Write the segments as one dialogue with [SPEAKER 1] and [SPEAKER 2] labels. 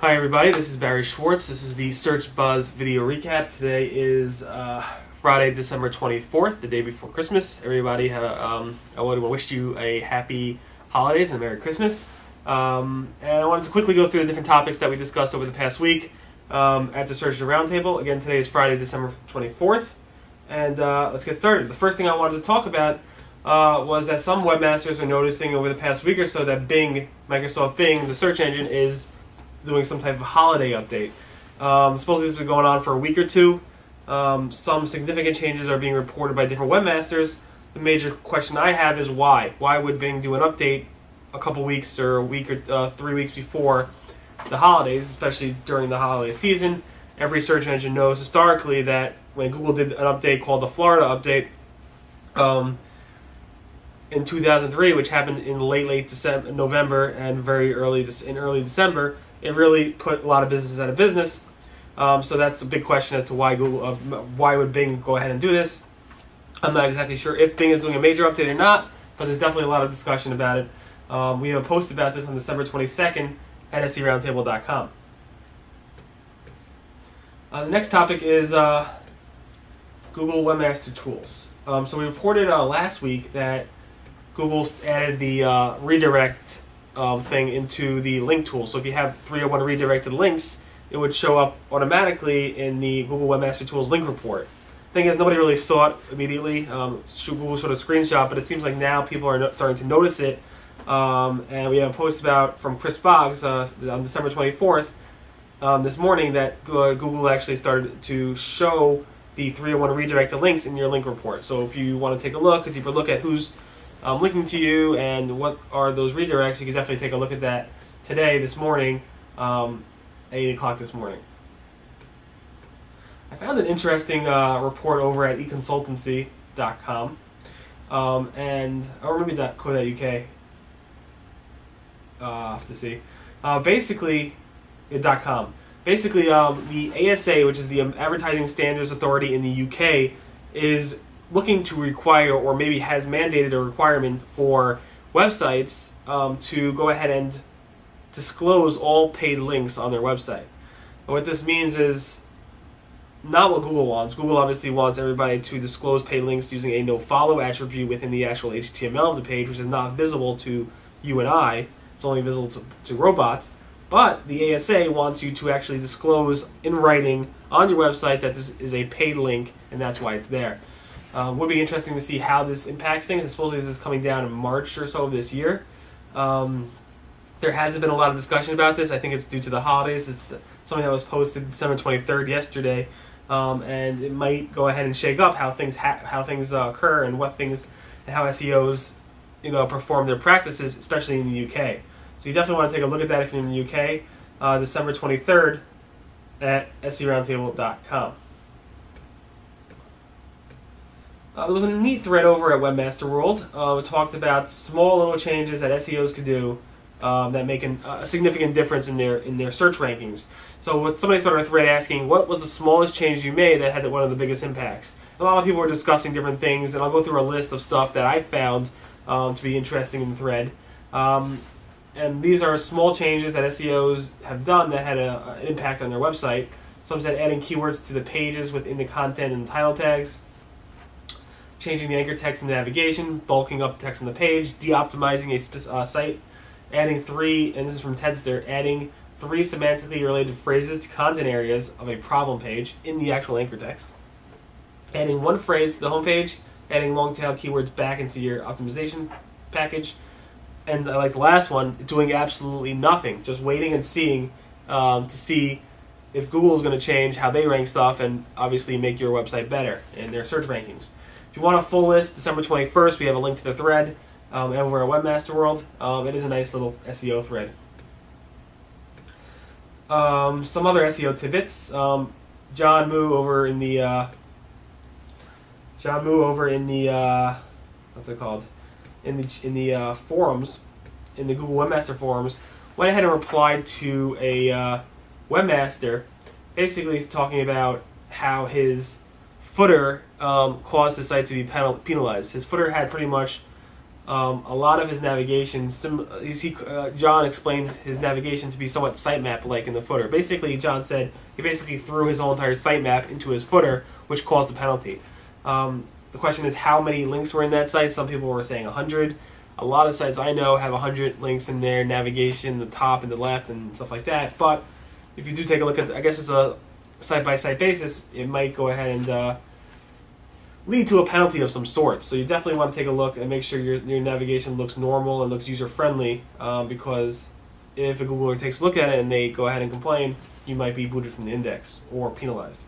[SPEAKER 1] Hi everybody, this is Barry Schwartz. This is the Search Buzz video recap. Today is Friday, December 24th, the day before Christmas. Everybody, I want to wish you a happy holidays and a Merry Christmas. And I wanted to quickly go through the different topics that we discussed over the past week at the Search Roundtable. Again, today is Friday, December 24th. And let's get started. The first thing I wanted to talk about was that some webmasters are noticing over the past week or so that Microsoft Bing, the search engine, is doing some type of holiday update. Supposedly this has been going on for a week or two. Some significant changes are being reported by different webmasters. The major question I have is why? Why would Bing do an update a couple weeks or a week or 3 weeks before the holidays, especially during the holiday season? Every search engine knows historically that when Google did an update called the Florida update in 2003, which happened in late December, November, and very early December, it really put a lot of businesses out of business. So that's a big question as to why why would Bing go ahead and do this. I'm not exactly sure if Bing is doing a major update or not, but there's definitely a lot of discussion about it. We have a post about this on December 22nd at SEOroundtable.com. The next topic is Google Webmaster Tools. So we reported last week that Google added the redirect thing into the link tool. So if you have 301 redirected links, it would show up automatically in the Google Webmaster Tools link report. Thing is, nobody really saw it immediately. Google showed a screenshot, but it seems like now people are starting to notice it. And we have a post from Chris Boggs on December 24th this morning that Google actually started to show the 301 redirected links in your link report. So if you want to take a deeper look at who's linking to you and what are those redirects, you can definitely take a look at that this morning, 8 o'clock this morning. I found an interesting report over at econsultancy.com or maybe .co.uk. I'll have to see. Basically, .com. Basically, the ASA, which is the Advertising Standards Authority in the UK, is looking to require, or maybe has mandated a requirement for websites to go ahead and disclose all paid links on their website. And what this means is not what Google wants. Google obviously wants everybody to disclose paid links using a nofollow attribute within the actual HTML of the page, which is not visible to you and I. It's only visible to robots. But the ASA wants you to actually disclose in writing on your website that this is a paid link, and that's why it's there. Would be interesting to see how this impacts things. Supposedly this is coming down in March or so of this year. There hasn't been a lot of discussion about this. I think it's due to the holidays. It's something that was posted December 23rd yesterday, and it might go ahead and shake up how things occur and how SEOs perform their practices, especially in the UK. So you definitely want to take a look at that if you're in the UK. December 23rd at SEOroundtable.com. There was a neat thread over at Webmaster World. It talked about small little changes that SEOs could do that make a significant difference in their search rankings. So somebody started a thread asking, what was the smallest change you made that had one of the biggest impacts? A lot of people were discussing different things, and I'll go through a list of stuff that I found to be interesting in the thread. And these are small changes that SEOs have done that had an impact on their website. Some said adding keywords to the pages within the content and title tags, changing the anchor text in the navigation, bulking up the text on the page, de-optimizing a site, adding 3, and this is from Tedster, adding 3 semantically related phrases to content areas of a problem page in the actual anchor text, adding 1 phrase to the homepage, adding long tail keywords back into your optimization package, and I like the last one, doing absolutely nothing, just waiting and seeing to see if Google is going to change how they rank stuff and obviously make your website better in their search rankings. If you want a full list, December 21st, we have a link to the thread over at Webmaster World. It is a nice little SEO thread. Some other SEO tidbits. John Moo over in the what's it called? In the forums, in the Google Webmaster forums, went ahead and replied to a webmaster, basically talking about how his footer caused his site to be penalized. His footer had pretty much A lot of his navigation, John explained his navigation to be somewhat sitemap-like in the footer. Basically, John said he basically threw his whole entire sitemap into his footer, which caused the penalty. The question is how many links were in that site. Some people were saying 100. A lot of sites I know have 100 links in their navigation, the top and the left and stuff like that. But if you do take a look at, I guess it's a site-by-site basis, it might go ahead and lead to a penalty of some sort. So you definitely want to take a look and make sure your navigation looks normal and looks user-friendly, because if a Googler takes a look at it and they go ahead and complain, you might be booted from the index or penalized.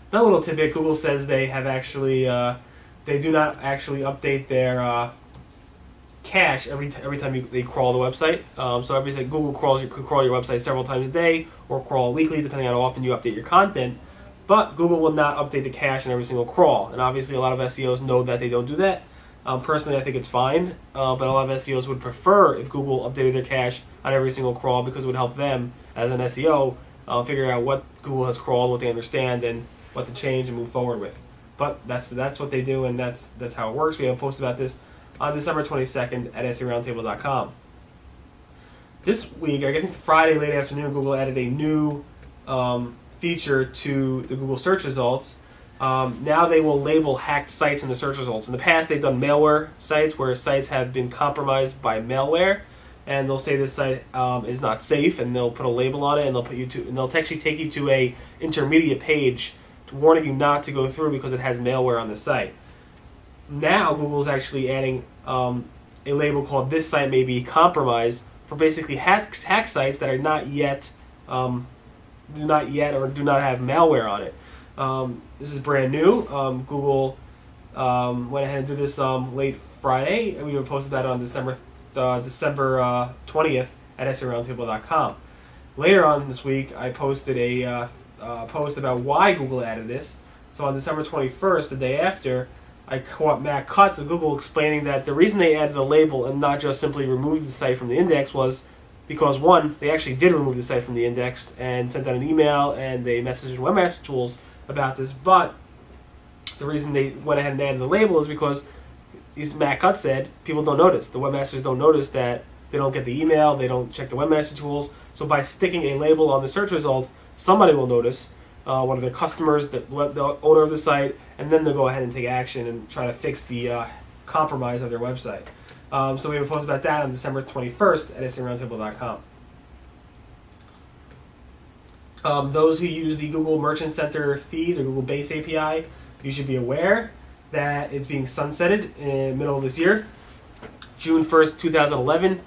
[SPEAKER 1] Another little tidbit, Google says they have actually, they do not actually update their cache every time they crawl the website. So Google could crawl your website several times a day or crawl weekly, depending on how often you update your content. But Google will not update the cache in every single crawl. And obviously a lot of SEOs know that they don't do that. Personally, I think it's fine. But a lot of SEOs would prefer if Google updated their cache on every single crawl, because it would help them as an SEO figure out what Google has crawled, what they understand, and what to change and move forward with. But that's what they do, and that's how it works. We have a post about this on December 22nd at SEOroundtable.com. This week, I think Friday late afternoon, Google added a new feature to the Google search results. Now they will label hacked sites in the search results. In the past, they've done malware sites where sites have been compromised by malware, and they'll say this site is not safe, and they'll put a label on it, and they'll actually take you to a intermediate page warning you not to go through because it has malware on the site. Now Google's actually adding a label called "This site may be compromised" for basically hack sites that are not yet do not have malware on it. This is brand new. Google went ahead and did this late Friday, and we were posted that on December 20th at SEOroundtable.com. Later on this week, I posted a post about why Google added this. So on December 21st, the day after, I caught Matt Cutts of Google explaining that the reason they added a label and not just simply removed the site from the index was because, one, they actually did remove the site from the index and sent out an email and they messaged Webmaster Tools about this. But the reason they went ahead and added the label is because, as Matt Cutts said, people don't notice. The webmasters don't notice that they don't get the email, they don't check the Webmaster Tools. So by sticking a label on the search result, somebody will notice, one of their customers, the owner of the site, and then they'll go ahead and take action and try to fix the compromise of their website. So we have a post about that on December 21st at SEOroundtable.com. Those who use the Google Merchant Center feed, or Google Base API, you should be aware that it's being sunsetted in the middle of this year. June 1st, 2011,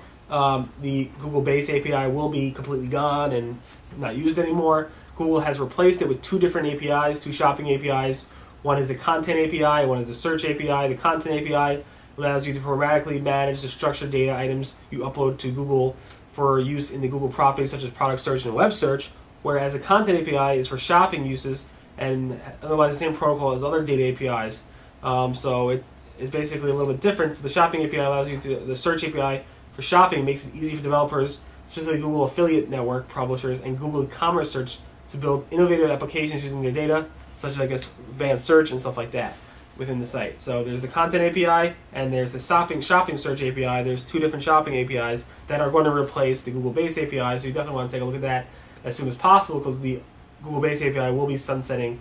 [SPEAKER 1] the Google Base API will be completely gone and not used anymore. Google has replaced it with two different APIs, two shopping APIs. One is the Content API, one is the Search API. The Content API allows you to programmatically manage the structured data items you upload to Google for use in the Google properties such as product search and web search, whereas the Content API is for shopping uses and otherwise the same protocol as other data APIs. So it is basically a little bit different. So the shopping API allows you to, the Search API for shopping makes it easy for developers, specifically Google Affiliate Network publishers and Google Commerce Search, to build innovative applications using their data, such as, I guess, advanced search and stuff like that within the site. So there's the Content API and there's the shopping Search API. There's two different shopping APIs that are going to replace the Google Base API, so you definitely want to take a look at that as soon as possible because the Google Base API will be sunsetting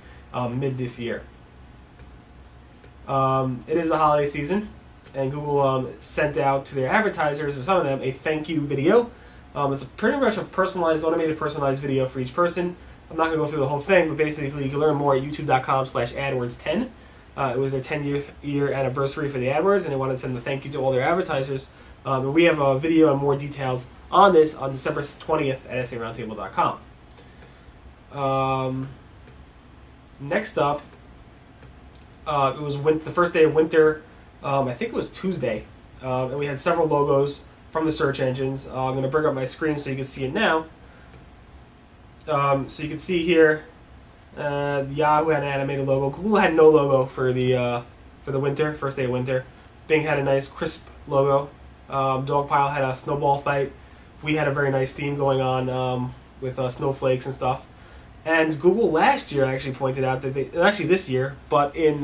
[SPEAKER 1] mid this year. It is the holiday season, and Google sent out to their advertisers, or some of them, a thank you video. It's pretty much a automated personalized video for each person. I'm not going to go through the whole thing, but basically you can learn more at youtube.com/AdWords10. It was their 10th-year anniversary for the AdWords, and they wanted to send a thank you to all their advertisers. And we have a video and more details on this on December 20th at SEOroundtable.com. Next up, it was the first day of winter. I think it was Tuesday, and we had several logos from the search engines. I'm going to bring up my screen so you can see it now. So you can see here, Yahoo had an animated logo. Google had no logo for the winter, first day of winter. Bing had a nice crisp logo. Dogpile had a snowball fight. We had a very nice theme going on with snowflakes and stuff. And Google last year actually pointed out that actually this year, but in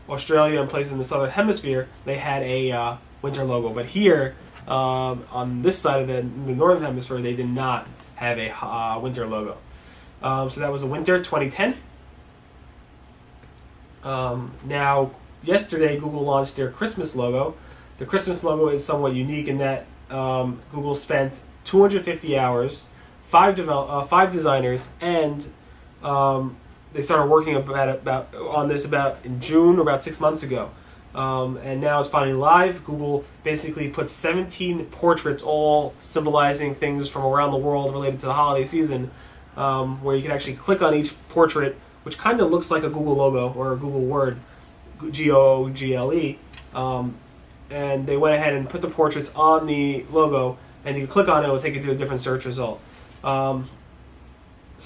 [SPEAKER 1] Australia and places in the southern hemisphere, they had a winter logo. But here, on this side of the northern hemisphere, they did not have a winter logo. So that was a winter 2010. Now, yesterday, Google launched their Christmas logo. The Christmas logo is somewhat unique in that Google spent 250 hours, five designers, and they started working on this in June, or about 6 months ago. And now it's finally live. Google basically put 17 portraits, all symbolizing things from around the world related to the holiday season, where you can actually click on each portrait, which kind of looks like a Google logo or a Google word, Google. And they went ahead and put the portraits on the logo, and you can click on it, it will take you to a different search result. So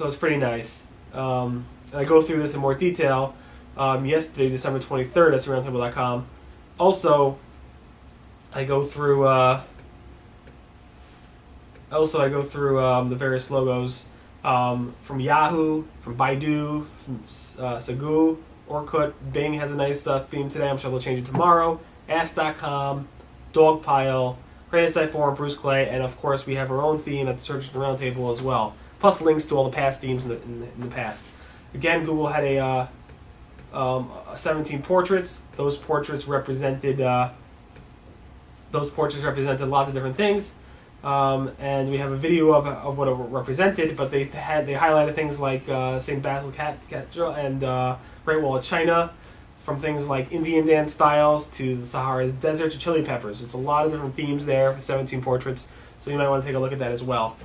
[SPEAKER 1] it's pretty nice. And I go through this in more detail yesterday, December 23rd, at surroundtable.com. Also, I go through the various logos from Yahoo, from Baidu, from Sagoo, Orkut. Bing has a nice theme today. I'm sure they'll change it tomorrow. Ask.com, Dogpile, Creative Site Forum, Bruce Clay, and of course we have our own theme at the Search Engine Roundtable as well. Plus links to all the past themes in the past. Again, Google had a 17 portraits. Those portraits represented lots of different things. And we have a video of what it represented, but they highlighted things like St. Basil Cathedral and Great Wall of China, from things like Indian dance styles to the Sahara's desert to chili peppers. It's a lot of different themes there for 17 portraits, so you might want to take a look at that as well.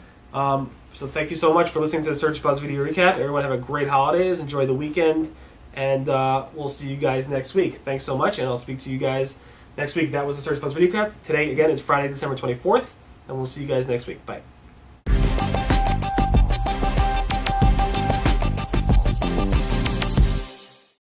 [SPEAKER 1] So thank you so much for listening to the Search Buzz video recap. Everyone have a great holidays, enjoy the weekend, and we'll see you guys next week. Thanks so much, and I'll speak to you guys next week. That was the Search Buzz video recap. Today, again, it's Friday, December 24th. And we'll see you guys next week. Bye.